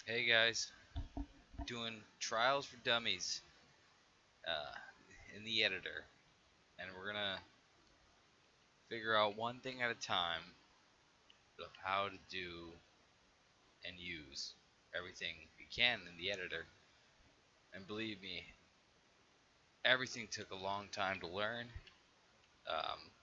Hey guys, doing trials for dummies uh, in the editor, and we're gonna figure out one thing at a time of how to do and use everything we can in the editor. And believe me, everything took a long time to learn.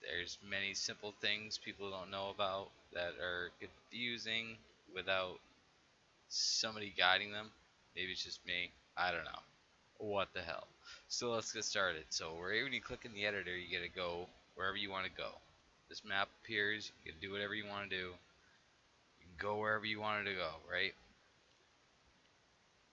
There's many simple things people don't know about that are confusing without somebody guiding them. Maybe it's just me. I don't know. What the hell? So let's get started. So wherever you click in the editor, you gotta go wherever you want to go. This map appears. You can do whatever you want to do. You can go wherever you wanted to go. Right?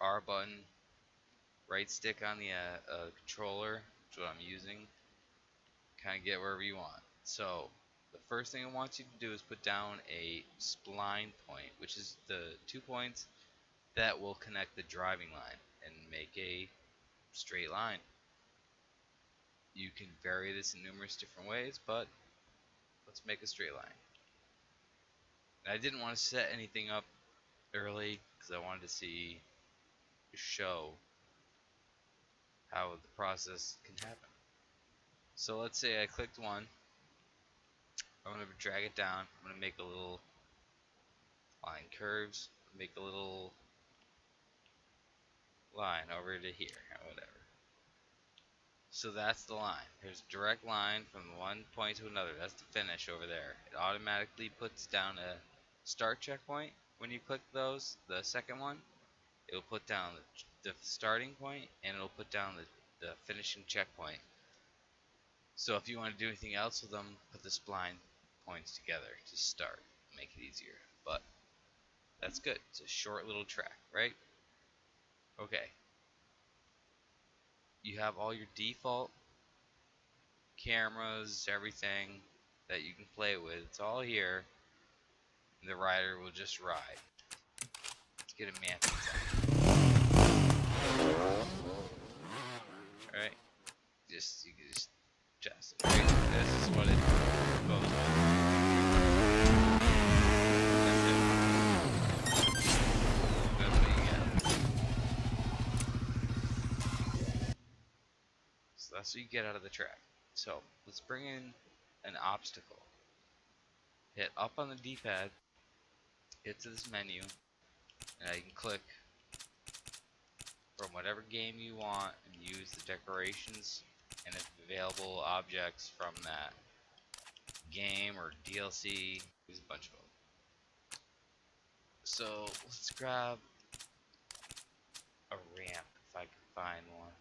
R button, right stick on the controller, which is what I'm using. Kind of get wherever you want. So the first thing I want you to do is put down a spline point, which is the 2 points that will connect the driving line and make a straight line. You can vary this in numerous different ways, but let's make a straight line. And I didn't want to set anything up early because I wanted to show how the process can happen. So let's say I clicked one. I'm going to drag it down. I'm going to make a little line curves, make a little line over to here, or whatever. So that's the line. There's a direct line from one point to another. That's the finish over there. It automatically puts down a start checkpoint when you click those. The second one, it'll put down the starting point, and it'll put down the finishing checkpoint. So if you want to do anything else with them, put the spline points together to start. Make it easier. But that's good. It's a short little track, right? Okay. You have all your default cameras, everything that you can play with. It's all here. And the rider will just ride. Let's get a man. Alright? You can just adjust it. Right? This is what it goes with. That's what you get. So that's what you get out of the track. So let's bring in an obstacle. Hit up on the D-pad, get to this menu, and you can click from whatever game you want and use the decorations and available objects from that game or DLC. There's a bunch of them. So let's grab a ramp if I can find one.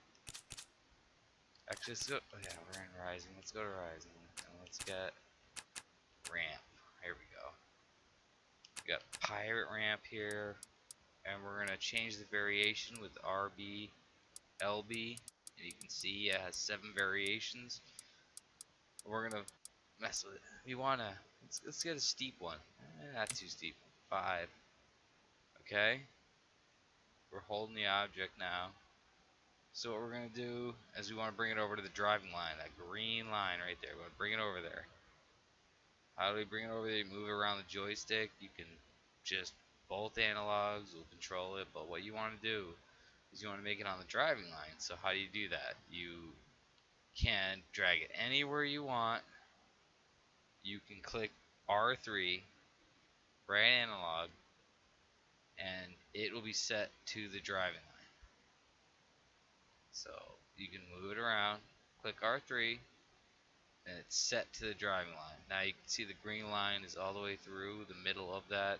Actually, let's go. Oh yeah, we're in Rising. Let's go to Rising and let's get ramp. Here we go. We got pirate ramp here, and we're gonna change the variation with RB, LB, and you can see it has 7 variations. We're gonna mess with it. We wanna let's get a steep one. Not too steep. 5. Okay. We're holding the object now. So what we're gonna do is we want to bring it over to the driving line, that green line right there. We want to bring it over there. How do we bring it over there? You move it around the joystick. You can just both analogs will control it, but what you want to do is you want to make it on the driving line. So how do you do that? You can drag it anywhere you want. You can click R3, right analog, and it will be set to the driving line. So you can move it around, click R3, and it's set to the driving line. Now you can see the green line is all the way through the middle of that.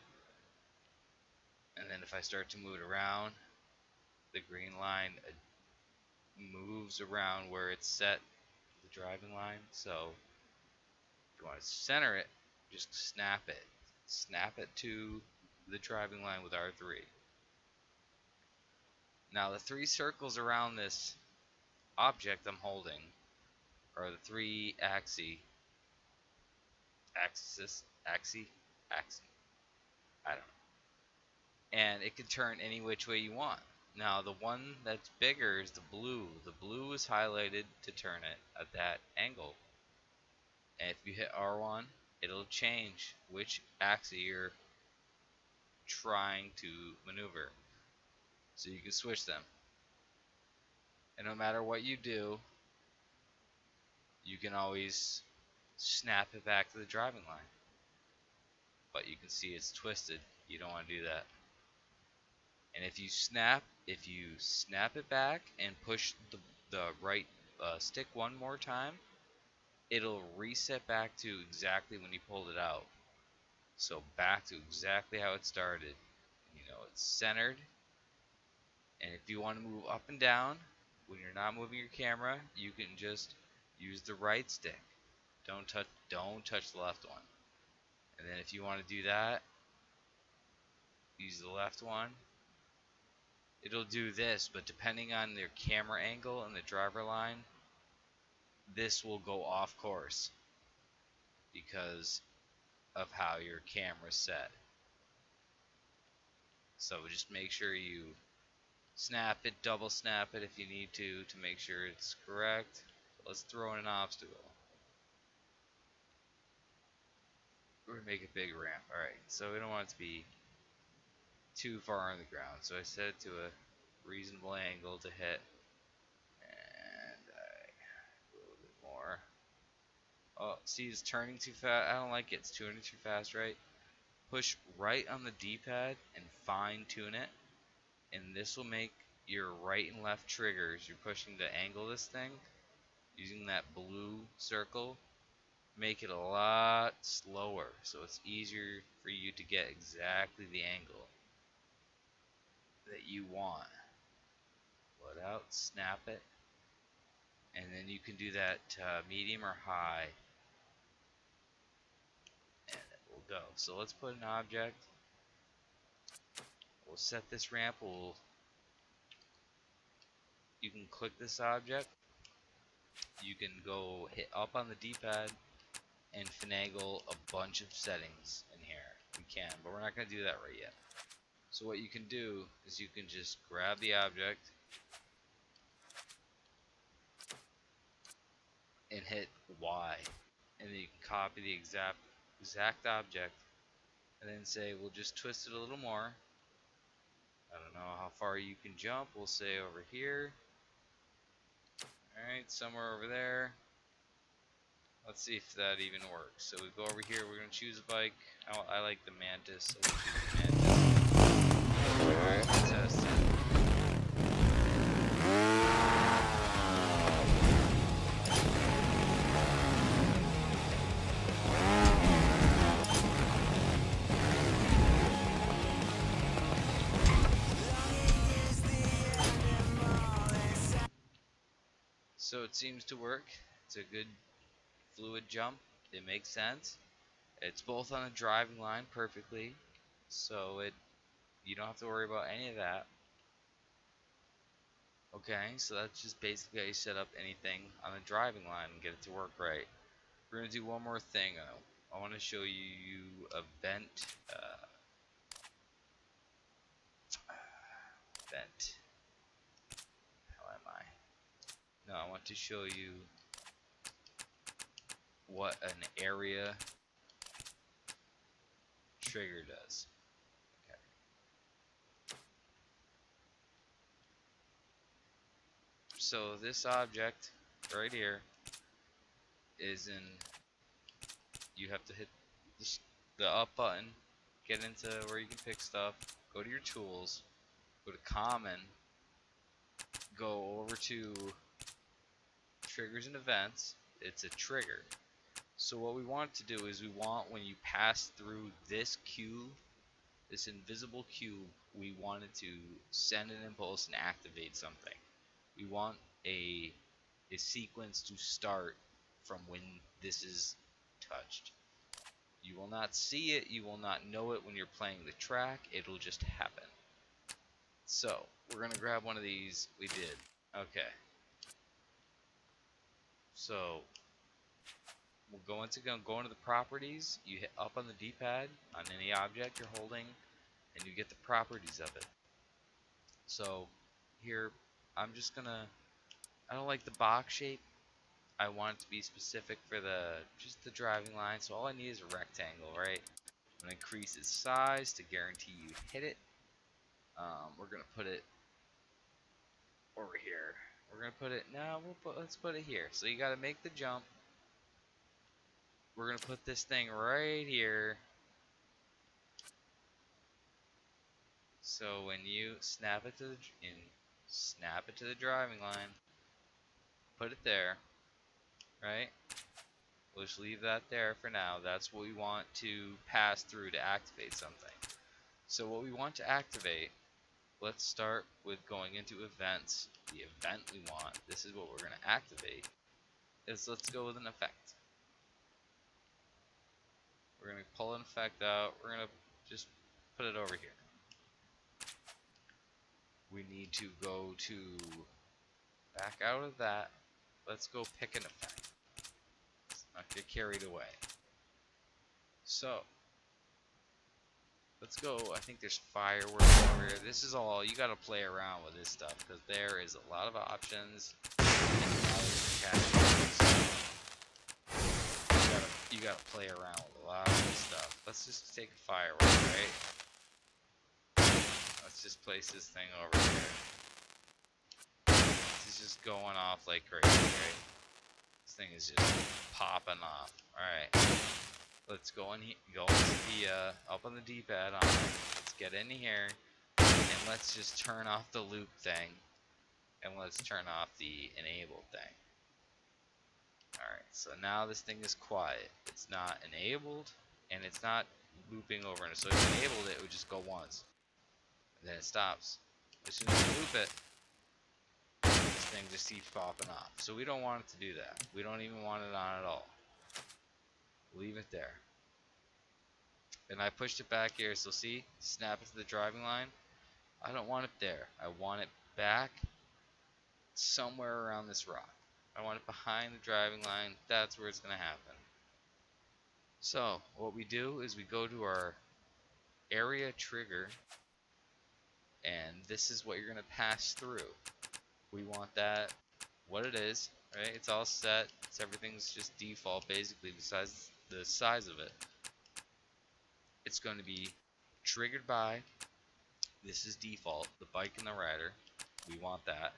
And then if I start to move it around, the green line moves around where it's set to the driving line. So if you want to center it, just snap it. Snap it to the driving line with R3. Now the 3 circles around this object I'm holding are the 3 axes. Axis, I don't know. And it can turn any which way you want. Now the one that's bigger is the blue. The blue is highlighted to turn it at that angle. And if you hit R1, it'll change which axis you're trying to maneuver. So you can switch them. And no matter what you do, you can always snap it back to the driving line. But you can see it's twisted. You don't want to do that. And if you snap it back and push the right stick one more time, it'll reset back to exactly when you pulled it out. So back to exactly how it started. You know, it's centered. And if you want to move up and down, when you're not moving your camera, you can just use the right stick. Don't touch the left one. And then if you want to do that, use the left one. It'll do this, but depending on their camera angle and the driver line, this will go off course because of how your camera's set. So just make sure you snap it, double snap it if you need to make sure it's correct. Let's throw in an obstacle. We're gonna make a big ramp. Alright, so we don't want it to be too far on the ground. So I set it to a reasonable angle to hit. And a little bit more. Oh, see, it's turning too fast. I don't like it. It's turning too fast, right? Push right on the D-pad and fine tune it. And this will make your right and left triggers. You're pushing the angle of this thing using that blue circle. Make it a lot slower so it's easier for you to get exactly the angle that you want. Pull it out, snap it, and then you can do that medium or high, and it will go. So let's put an object. We'll set this ramp. You can click this object. You can go hit up on the D-pad and finagle a bunch of settings in here. We can, but we're not going to do that right yet. So what you can do is you can just grab the object and hit Y, and then you can copy the exact object, and then say we'll just twist it a little more. I don't know how far you can jump. We'll say over here. Alright, somewhere over there. Let's see if that even works. So we go over here, we're going to choose a bike. I like the Mantis, so we'll choose the Mantis. Alright, test it. So it seems to work. It's a good fluid jump. It makes sense. It's both on the driving line perfectly, so you don't have to worry about any of that. Okay, so that's just basically how you set up anything on the driving line and get it to work right. We're gonna do one more thing. I want to show you a vent. Vent. How am I? No, I want to show you what an area trigger does. Okay. So this object right here is in. You have to hit the up button, get into where you can pick stuff, go to your tools, go to common, go over to triggers and events. It's a trigger. So what we want to do is we want, when you pass through this cube, this invisible cube, we want it to send an impulse and activate something. We want a sequence to start from when this is touched. You will not see it, you will not know it when you're playing the track, it'll just happen. So, we're going to grab one of these. We did. Okay. So, we'll go into the properties. You hit up on the D-pad on any object you're holding, and you get the properties of it. So, here, I'm just going to, I don't like the box shape. I want it to be specific for just the driving line. So all I need is a rectangle, right? I'm going to increase its size to guarantee you hit it. We're going to put it over here. We're going to put it, no, let's put it here. So you got to make the jump. We're going to put this thing right here. So when you snap it to the driving line, put it there, right? We'll just leave that there for now. That's what we want to pass through to activate something. So what we want to activate, let's start with going into events. The event we want, this is what we're going to activate, is let's go with an effect. We're going to pull an effect out. We're going to just put it over here. We need to go to back out of that. Let's go pick an effect. Let's not get carried away. So let's go. I think there's fireworks over here. This is all, you got to play around with this stuff because there is a lot of options and a lot of categories. You gotta play around with a lot of this stuff. Let's just take a firework, right? Let's just place this thing over here. This is just going off like crazy, right? This thing is just popping off. Alright. Let's go in here, go into the, up on the D-pad on it. Let's get in here, and let's just turn off the loop thing, and let's turn off the enable thing. Alright, so now this thing is quiet. It's not enabled, and it's not looping over. And so if you enabled it, it would just go once. And then it stops. As soon as you loop it, this thing just keeps popping off. So we don't want it to do that. We don't even want it on at all. Leave it there. And I pushed it back here, so see? Snap it to the driving line. I don't want it there. I want it back somewhere around this rock. I want it behind the driving line. That's where it's going to happen. So what we do is we go to our area trigger, and this is what you're going to pass through. We want that what it is, right? It's all set. It's everything's just default basically besides the size of it. It's going to be triggered by, this is default, the bike and the rider. We want that.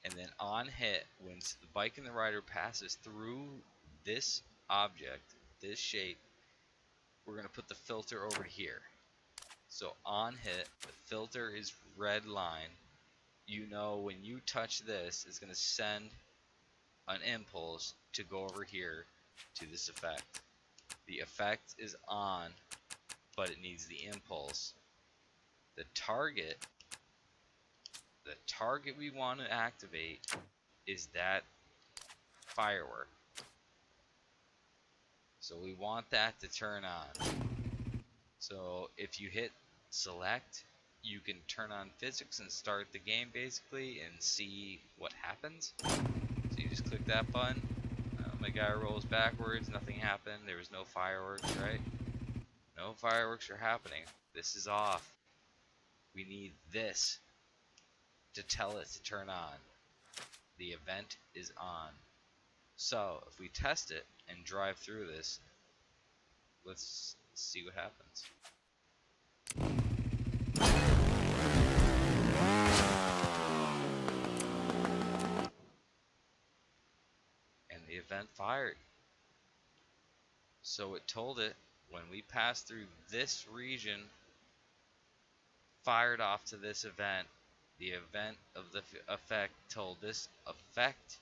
And then on hit, when the bike and the rider passes through this object, this shape, we're going to put the filter over here. So on hit, the filter is red line. You know when you touch this, it's going to send an impulse to go over here to this effect. The effect is on, but it needs the impulse. The target we want to activate is that firework. So we want that to turn on. So if you hit select, you can turn on physics and start the game basically and see what happens. So you just click that button. My guy rolls backwards, nothing happened. There was no fireworks, right? No fireworks are happening. This is off. We need this to tell it to turn on. The event is on. So if we test it and drive through this, let's see what happens. And the event fired. So it told it when we passed through this region, fired off to this event. The event of the effect told this effect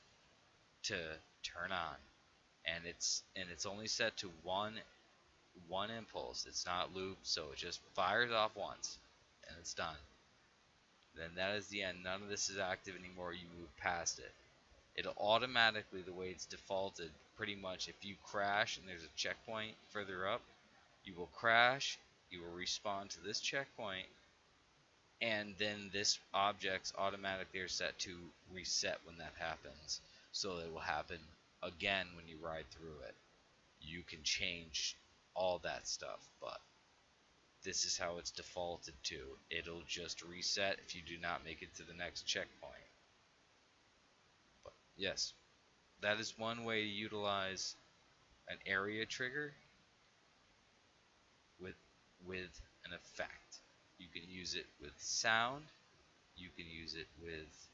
to turn on, and it's only set to one impulse. It's not looped, so it just fires off once and it's done. Then that is the end. None of this is active anymore. You move past it. It'll automatically, the way it's defaulted, pretty much if you crash and there's a checkpoint further up, you will crash, you will respawn to this checkpoint, and then this objects automatically are set to reset when that happens. So it will happen again when you ride through it. You can change all that stuff, but this is how it's defaulted to. It'll just reset if you do not make it to the next checkpoint. But yes, that is one way to utilize an area trigger with an effect. You can use it with sound. You can use it with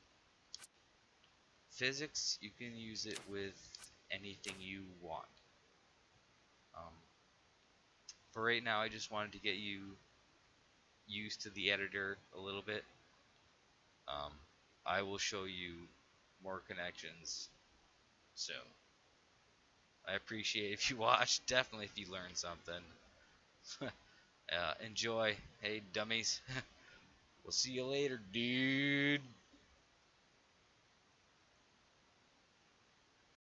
physics. You can use it with anything you want. Um, for right now, I just wanted to get you used to the editor a little bit. Um, I will show you more connections soon. I appreciate if you watch. Definitely if you learned something. Enjoy. Hey, dummies. We'll see you later, dude.